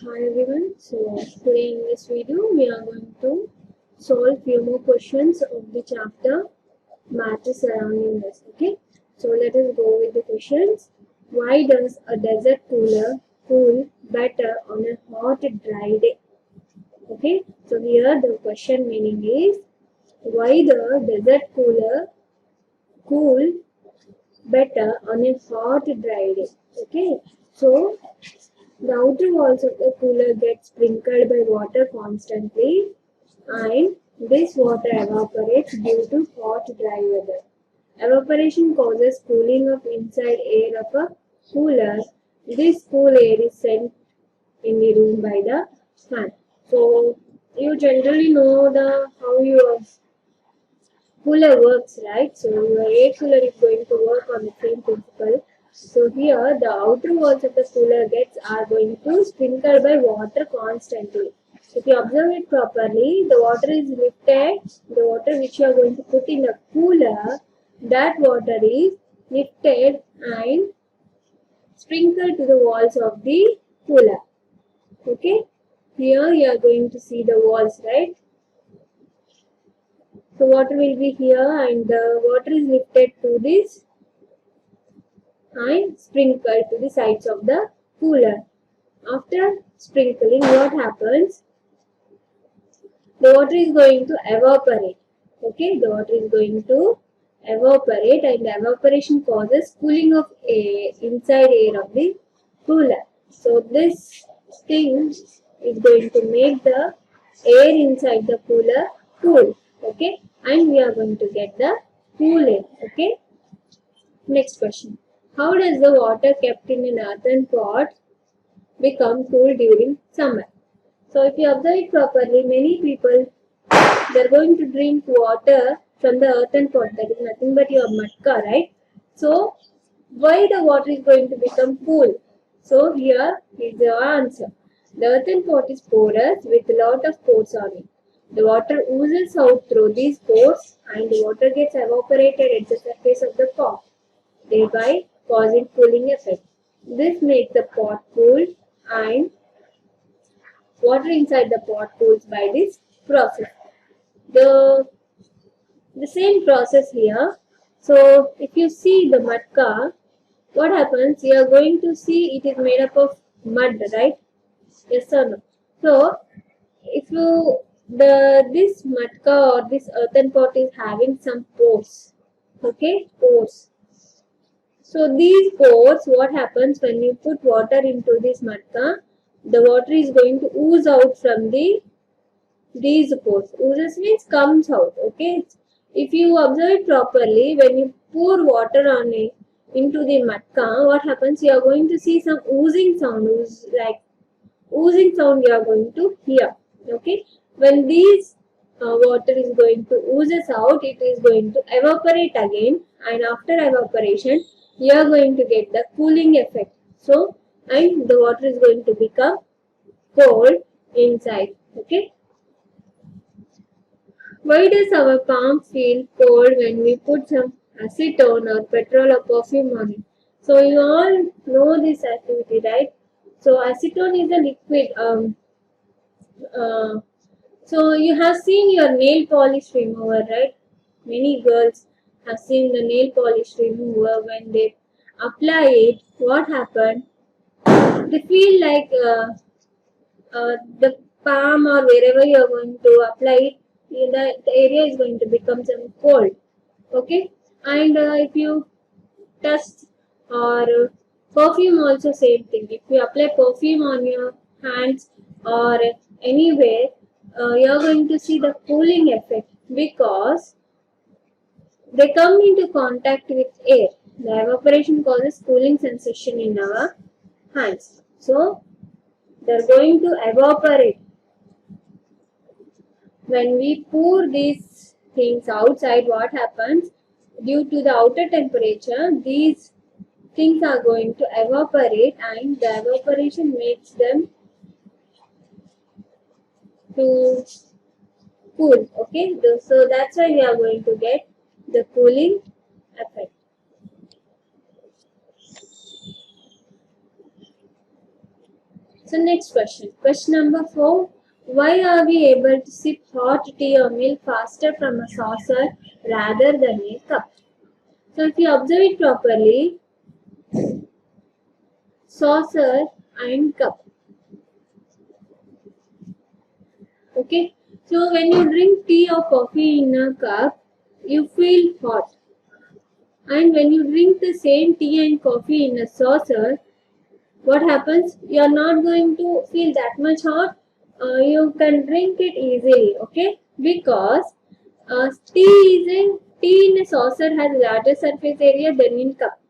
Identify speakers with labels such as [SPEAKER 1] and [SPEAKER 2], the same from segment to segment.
[SPEAKER 1] Hi everyone. So today in this video we are going to solve few more questions of the chapter matter surrounding us. Okay. So let us go with the questions. Why does a desert cooler cool better on a hot dry day? Okay. So here the question meaning is why the desert cooler cool better on a hot dry day? Okay. So the outer walls of the cooler get sprinkled by water constantly and this water evaporates due to hot dry weather. Evaporation causes cooling of inside air of a cooler. This cool air is sent in the room by the fan. So you generally know the how your cooler works, right? So your air cooler is going to work on the same principle. So here the outer walls of the cooler gets are going to sprinkle by water constantly. If you observe it properly, the water is lifted, the water which you are going to put in the cooler, that water is lifted and sprinkled to the walls of the cooler. Okay, here you are going to see the walls, right? So water will be here and the water is lifted to this and sprinkled to the sides of the cooler. After sprinkling, what happens? The water is going to evaporate. Okay, the water is going to evaporate and the evaporation causes cooling of air inside air of the cooler. So this thing is going to make the air inside the cooler cool. Okay, and we are going to get the cool air. Okay. Next question. How does the water kept in an earthen pot become cool during summer? So if you observe it properly, many people they're going to drink water from the earthen pot. That is nothing but your matka, right? So why the water is going to become cool? So here is the answer. The earthen pot is porous with a lot of pores on it. The water oozes out through these pores and the water gets evaporated at the surface of the pot, thereby causing cooling effect. This makes the pot cool and water inside the pot cools by this process. The, the same process here. So if you see the matka, what happens? You are going to see it is made up of mud, right? Yes or no? So if you this matka or this earthen pot is having some pores, okay, pores. So these pores, what happens when you put water into this matka? The water is going to ooze out from these pores. Oozes means comes out. Okay. If you observe it properly, when you pour water on it into the matka, what happens? You are going to see some oozing sound, like oozing sound you are going to hear. Okay. When these water is going to oozes out, it is going to evaporate again, and after evaporation, you are going to get the cooling effect. So, and the water is going to become cold inside. Okay. Why does our palm feel cold when we put some acetone or petrol or perfume on it? So you all know this activity, right? So acetone is a liquid. Uh, so you have seen your nail polish remover, right? Many girls have seen the nail polish remover. When they apply it, what happened? They feel like the palm or wherever you are going to apply it, the area is going to become some cold. Okay, and if you touch or perfume also same thing. If you apply perfume on your hands or anywhere, you are going to see the cooling effect because they come into contact with air. The evaporation causes cooling sensation in our hands. So they are going to evaporate. When we pour these things outside, what happens? Due to the outer temperature, these things are going to evaporate and the evaporation makes them to cool. Okay, so that's why we are going to get the cooling effect. So next question. Question number 4. Why are we able to sip hot tea or milk faster from a saucer rather than a cup? So if you observe it properly, saucer and cup. Okay. So when you drink tea or coffee in a cup, you feel hot. And when you drink the same tea and coffee in a saucer, what happens? You are not going to feel that much hot. You can drink it easily, okay? Because tea in a saucer has larger surface area than in cup.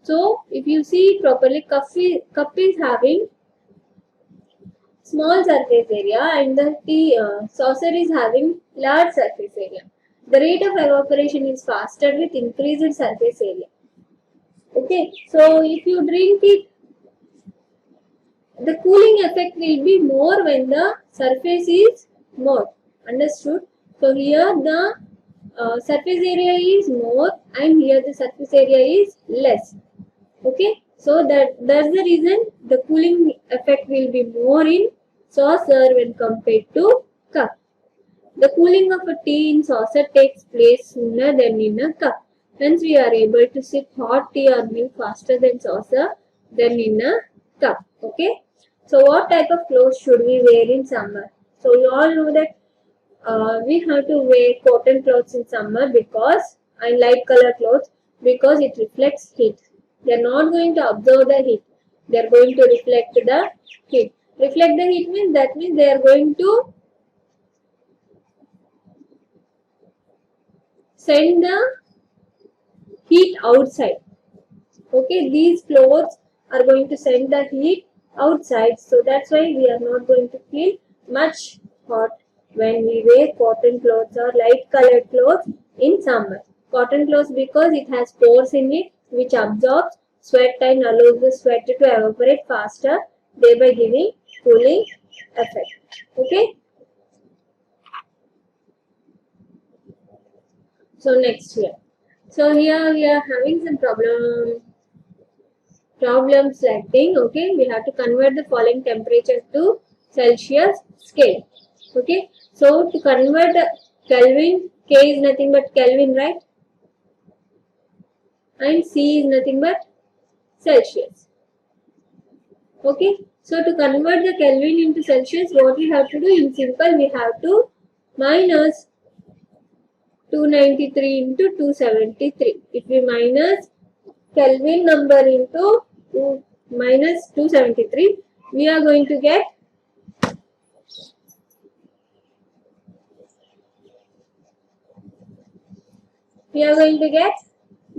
[SPEAKER 1] So if you see properly, cup is having small surface area and the tea saucer is having large surface area. The rate of evaporation is faster with increased surface area. Okay, so if you drink it, the cooling effect will be more when the surface is more. Understood? So here the surface area is more and here the surface area is less. Okay, so that's the reason the cooling effect will be more in saucer when compared to cup. The cooling of a tea in saucer takes place sooner than in a cup. Hence, we are able to sip hot tea or milk faster than saucer than in a cup. Okay. So, what type of clothes should we wear in summer? So, you all know that we have to wear cotton clothes in summer because and light color clothes because it reflects heat. They are not going to absorb the heat. They are going to reflect the heat. Reflect the heat means they are going to send the heat outside. Okay, these clothes are going to send the heat outside, so that's why we are not going to feel much hot when we wear cotton clothes or light colored clothes in summer. Cotton clothes because it has pores in it which absorbs sweat and allows the sweat to evaporate faster, thereby giving cooling effect. Okay. So next here. So here we are having some problems like thing. Okay, we have to convert the following temperature to Celsius scale. Okay, so to convert the Kelvin, K is nothing but Kelvin, right? And C is nothing but Celsius. Okay, so to convert the Kelvin into Celsius, what we have to do in simple, we have to minus 293 into 273. If we minus Kelvin number into minus 273, we are going to get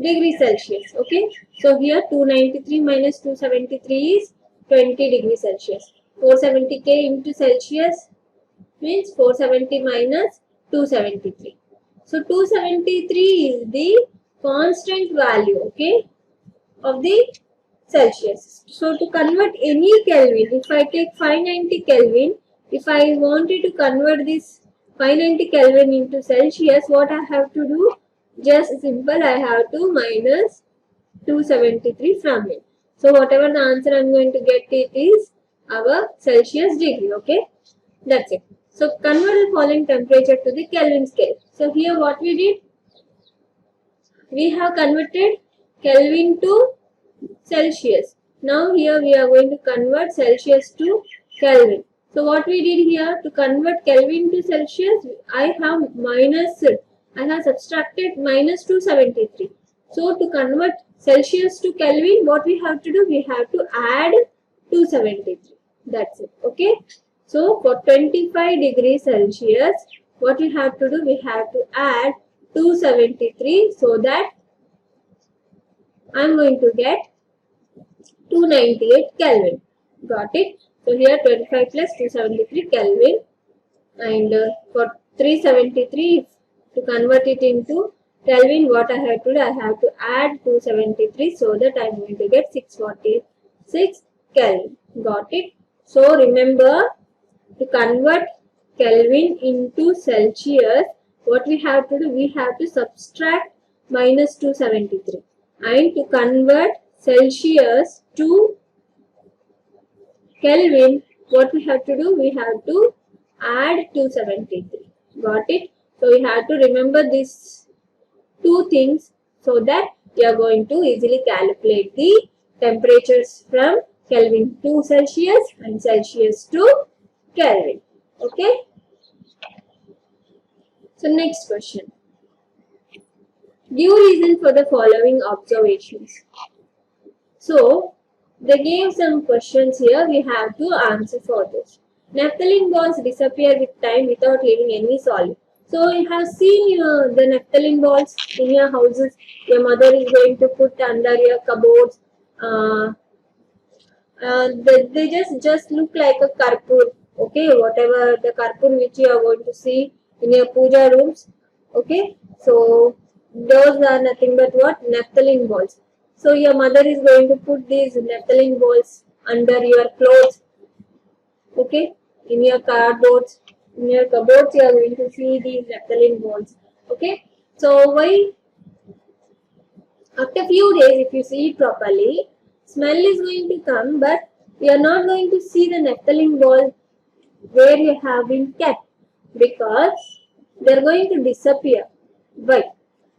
[SPEAKER 1] degree Celsius. Okay, so here 293 minus 273 is 20 degree Celsius. 470K into Celsius means 470 minus 273. So 273 is the constant value, okay, of the Celsius. So to convert any Kelvin, if I take 590 Kelvin, if I wanted to convert this 590 Kelvin into Celsius, what I have to do? Just simple, I have to minus 273 from it. So whatever the answer I am going to get, it is our Celsius degree, okay? That's it. So convert the following temperature to the Kelvin scale. So here what we did, we have converted Kelvin to Celsius. Now here we are going to convert Celsius to Kelvin. So what we did here, to convert Kelvin to Celsius, I have subtracted minus 273. So to convert Celsius to Kelvin, what we have to do, we have to add 273. That's it. Okay. So for 25 degrees Celsius, what we have to do, we have to add 273 so that I am going to get 298 Kelvin. Got it? So here 25 plus 273 Kelvin, and for 373, to convert it into Kelvin, what I have to do, I have to add 273 so that I am going to get 646 Kelvin. Got it? So remember, to convert Kelvin into Celsius, what we have to do, we have to subtract minus 273. And to convert Celsius to Kelvin, what we have to do? We have to add 273. Got it? So we have to remember these two things so that we are going to easily calculate the temperatures from Kelvin to Celsius and Celsius to Kelvin. Okay? So next question. Give reason for the following observations. So they gave some questions here. We have to answer for this. Naphthalene balls disappear with time without leaving any solid. So you have seen the naphthalene balls in your houses. Your mother is going to put under your cupboards. They just look like a karpur. Okay, whatever the karpur which you are going to see in your puja rooms. Okay, so those are nothing but what? Naphthalene balls. So your mother is going to put these naphthalene balls under your clothes. Okay, in your cardboards, in your cupboards, you are going to see these naphthalene balls. Okay, so why? After few days, if you see it properly, smell is going to come, but you are not going to see the naphthalene ball where you have been kept because they are going to disappear. Why?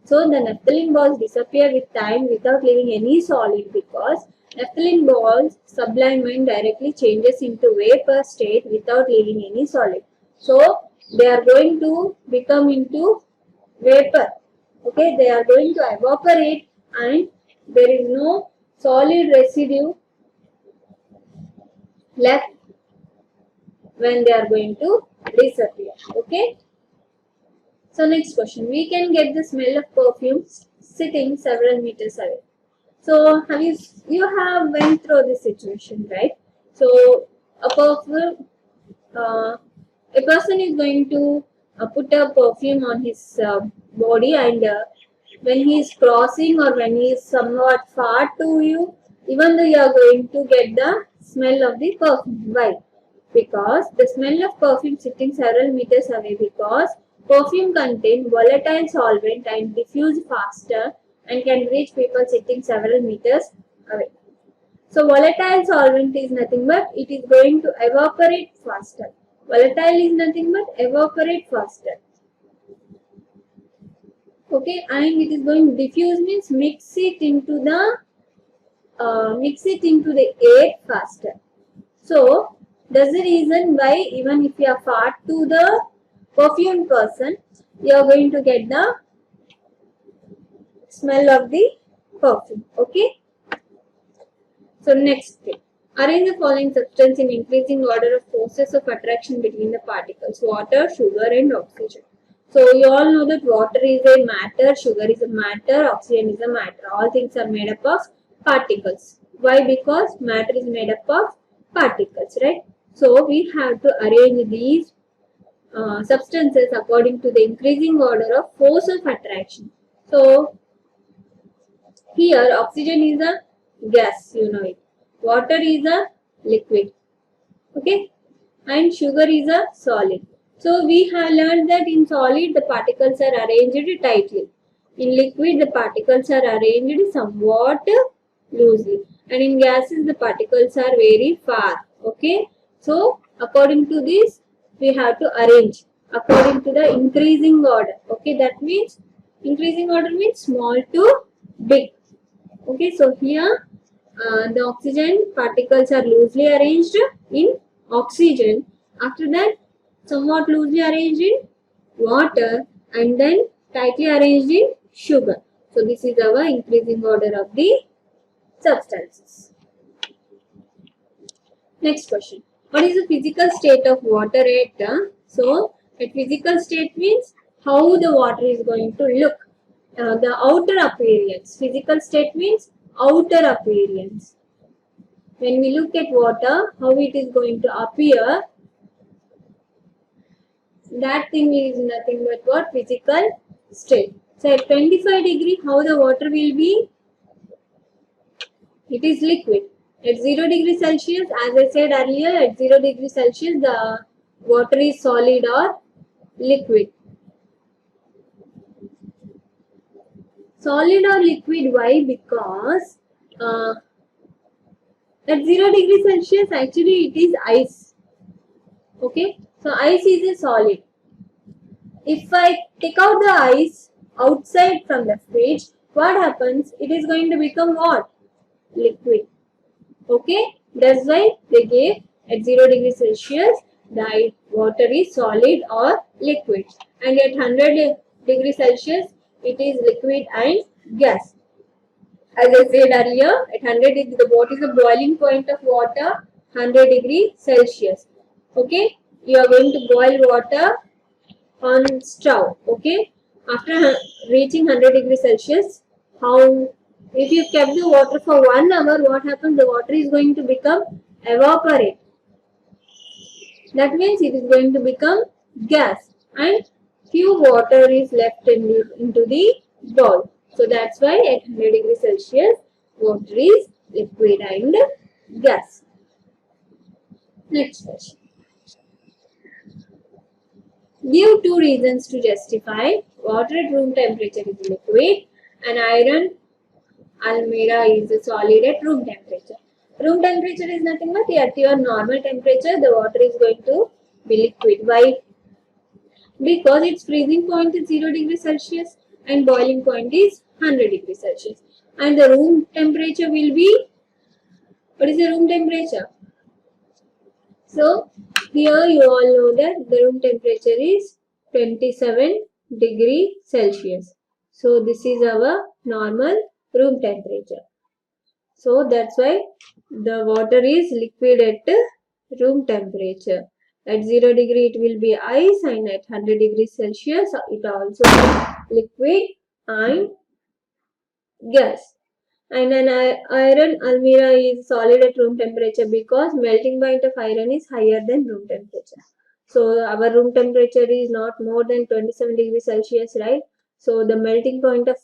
[SPEAKER 1] So the naphthalene balls disappear with time without leaving any solid because naphthalene balls sublime and directly changes into vapor state without leaving any solid. So they are going to become into vapor. Okay, they are going to evaporate and there is no solid residue left when they are going to disappear. Okay. So next question. We can get the smell of perfume sitting several meters away. So you have went through this situation, right? So a perfume, a person is going to put a perfume on his body and when he is crossing or when he is somewhat far to you, even though you are going to get the smell of the perfume. Why? Because the smell of perfume sitting several meters away because perfume contains volatile solvent and diffuse faster and can reach people sitting several meters away. So volatile solvent is nothing but it is going to evaporate faster. Volatile is nothing but evaporate faster. Okay, and it is going to diffuse means mix it into the air faster. So that's the reason why even if you are far to the perfume person, you are going to get the smell of the perfume. Okay. So next thing. Arrange the following substance in increasing order of forces of attraction between the particles. Water, sugar and oxygen. So you all know that water is a matter, sugar is a matter, oxygen is a matter. All things are made up of particles. Why? Because matter is made up of particles, right? So we have to arrange these substances according to the increasing order of force of attraction. So here oxygen is a gas, you know it. Water is a liquid. Okay. And sugar is a solid. So we have learned that in solid the particles are arranged tightly. In liquid the particles are arranged somewhat loosely. And in gases the particles are very far. Okay. So according to this we have to arrange according to the increasing order. Okay. That means increasing order means small to big. Okay. So here the oxygen particles are loosely arranged in oxygen. After that, somewhat loosely arranged in water and then tightly arranged in sugar. So this is our increasing order of the substances. Next question. What is the physical state of water at? So at physical state means how the water is going to look. The outer appearance. Physical state means outer appearance. When we look at water, how it is going to appear, that thing is nothing but what? Physical state. So at 25 degree, how the water will be? It is liquid. At 0 degree Celsius, as I said earlier, at 0 degree Celsius, the water is solid or liquid. Solid or liquid, why? Because at 0 degree Celsius, actually it is ice. Okay, so ice is a solid. If I take out the ice outside from the fridge, what happens? It is going to become what? Liquid. Okay, that's why they gave at 0 degrees Celsius the water is solid or liquid, and at 100 degrees Celsius it is liquid and gas. As I said earlier, at 100 degrees, what is the boiling point of water? 100 degrees Celsius. Okay, you are going to boil water on stove. Okay, after reaching 100 degrees Celsius, how if you kept the water for 1 hour, what happens? The water is going to become evaporate. That means it is going to become gas, and few water is left into the bowl. So that's why at 100 degrees Celsius, water is liquid and gas. Next question. Give 2 reasons to justify water at room temperature is liquid and iron almirah is a solid at room temperature. Room temperature is nothing but at your normal temperature, the water is going to be liquid. Why? Because its freezing point is 0 degrees Celsius and boiling point is 100 degrees Celsius. And the room temperature will be, what is the room temperature? So, here you all know that the room temperature is 27 degree Celsius. So, this is our normal room temperature. So, that's why the water is liquid at room temperature. At 0 degree it will be ice, and at 100 degrees Celsius it also is liquid and gas. And an iron almirah is solid at room temperature because melting point of iron is higher than room temperature. So our room temperature is not more than 27 degrees Celsius, right? So the melting point of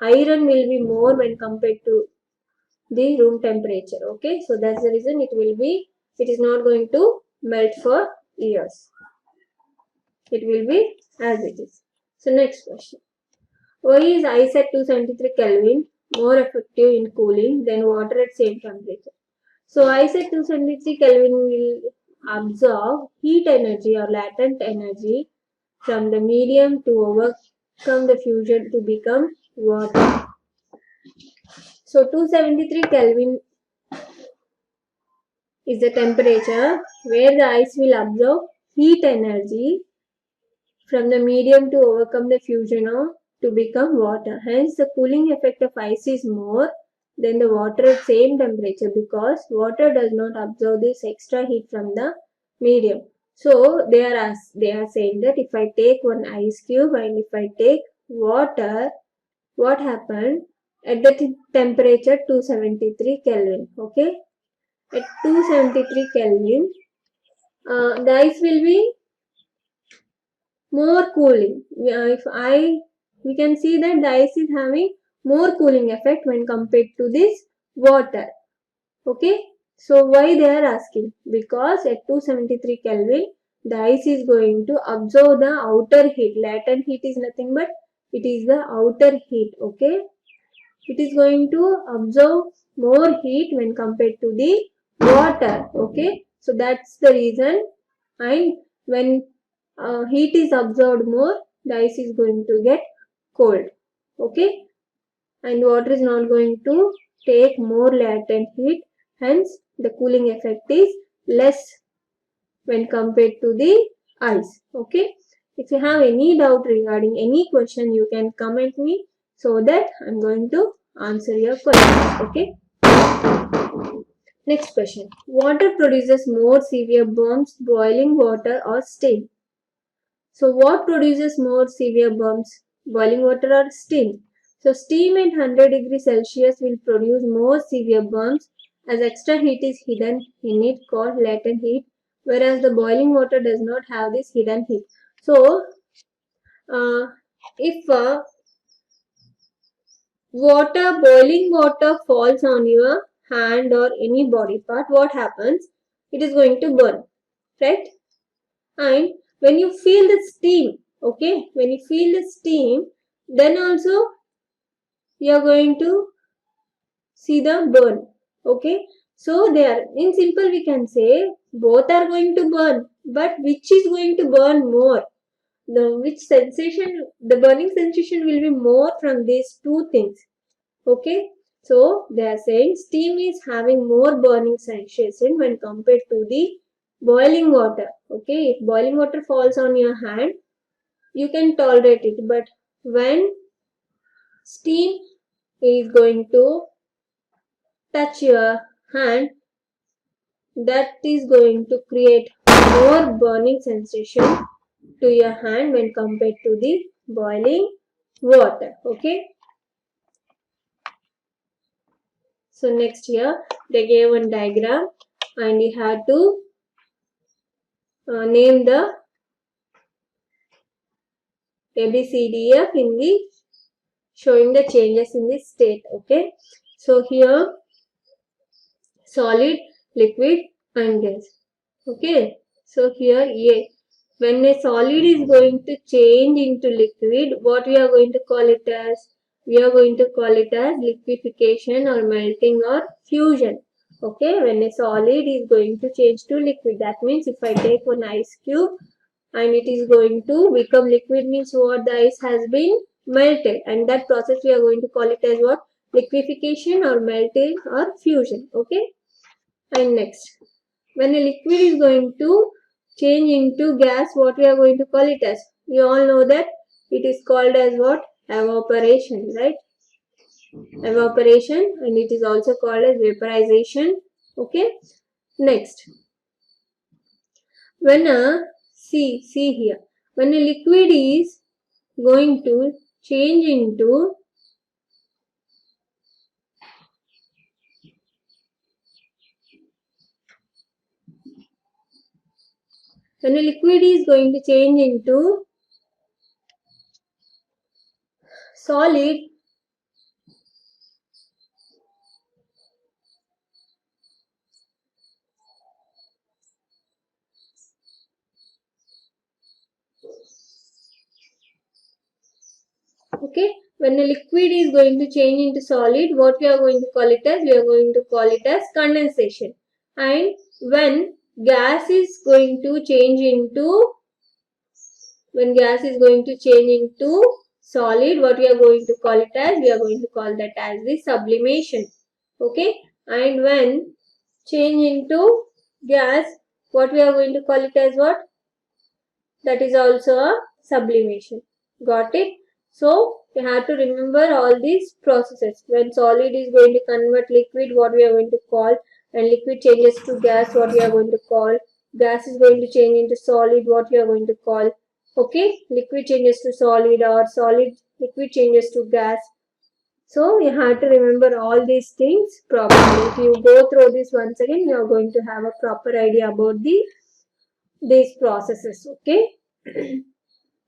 [SPEAKER 1] iron will be more when compared to the room temperature. Okay, so that's the reason it is not going to melt for years. It will be as it is. So next question. Why is ice at 273 Kelvin more effective in cooling than water at same temperature? So ice at 273 Kelvin will absorb heat energy or latent energy from the medium to overcome the fusion to become water. So 273 Kelvin is the temperature where the ice will absorb heat energy from the medium to overcome the fusion to become water. Hence, the cooling effect of ice is more than the water at same temperature because water does not absorb this extra heat from the medium. So, they are saying that if I take one ice cube and if I take water, what happened at the temperature 273 Kelvin? Okay, at 273 Kelvin, the ice will be more cooling. We can see that the ice is having more cooling effect when compared to this water. Okay, so why they are asking? Because at 273 Kelvin, the ice is going to absorb the outer heat. Latent heat is nothing but it is the outer heat. Okay, it is going to absorb more heat when compared to the water. Okay, so that's the reason. And when heat is absorbed more, the ice is going to get cold. Okay, and water is not going to take more latent heat, hence the cooling effect is less when compared to the ice. Okay, if you have any doubt regarding any question, you can comment me so that I'm going to answer your questions. Okay, next question. Water produces more severe burns, boiling water or steam? So what produces more severe burns, boiling water or steam? So steam at 100 degrees Celsius will produce more severe burns as extra heat is hidden in it called latent heat, whereas the boiling water does not have this hidden heat. So if boiling water falls on your hand or any body part, what happens? It is going to burn, right? And when you feel the steam, okay, when you feel the steam, then also you are going to see the burn. Okay, so there in simple we can say both are going to burn, but which is going to burn more? The burning sensation will be more from these two things. Okay, so they are saying steam is having more burning sensation when compared to the boiling water. Okay, if boiling water falls on your hand, you can tolerate it, but when steam is going to touch your hand, that is going to create more burning sensation to your hand when compared to the boiling water. Okay, so next here they gave one diagram and you have to name the ABCDF in the showing the changes in the state. Okay, so here solid, liquid and gas. Okay, so here A, when a solid is going to change into liquid, what we are going to call it as? We are going to call it as liquefaction or melting or fusion. Okay, when a solid is going to change to liquid, that means if I take one ice cube and it is going to become liquid, means what? The ice has been melted, and that process we are going to call it as what? Liquefaction or melting or fusion. Okay, and next, when a liquid is going to change into gas, what we are going to call it as? We all know that it is called as what? Evaporation, right? Evaporation, and it is also called as vaporization. Okay, next, when a see here, when a liquid is going to change into when a liquid is going to change into solid, okay, when a liquid is going to change into solid, what we are going to call it as? We are going to call it as condensation. And when gas is going to change into solid, what we are going to call it as? We are going to call that as the sublimation. Okay, and when change into gas, what we are going to call it as what? That is also a sublimation. Got it? So you have to remember all these processes. When solid is going to convert liquid, what we are going to call, and liquid changes to gas, what we are going to call, gas is going to change into solid, what we are going to call. Okay, liquid changes to solid or liquid changes to gas. So you have to remember all these things properly. If you go through this once again, you are going to have a proper idea about these processes. Okay.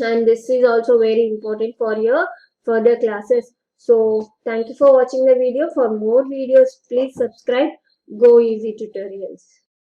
[SPEAKER 1] And this is also very important for your further classes. So thank you for watching the video. For more videos, please subscribe Go Easy Tutorials.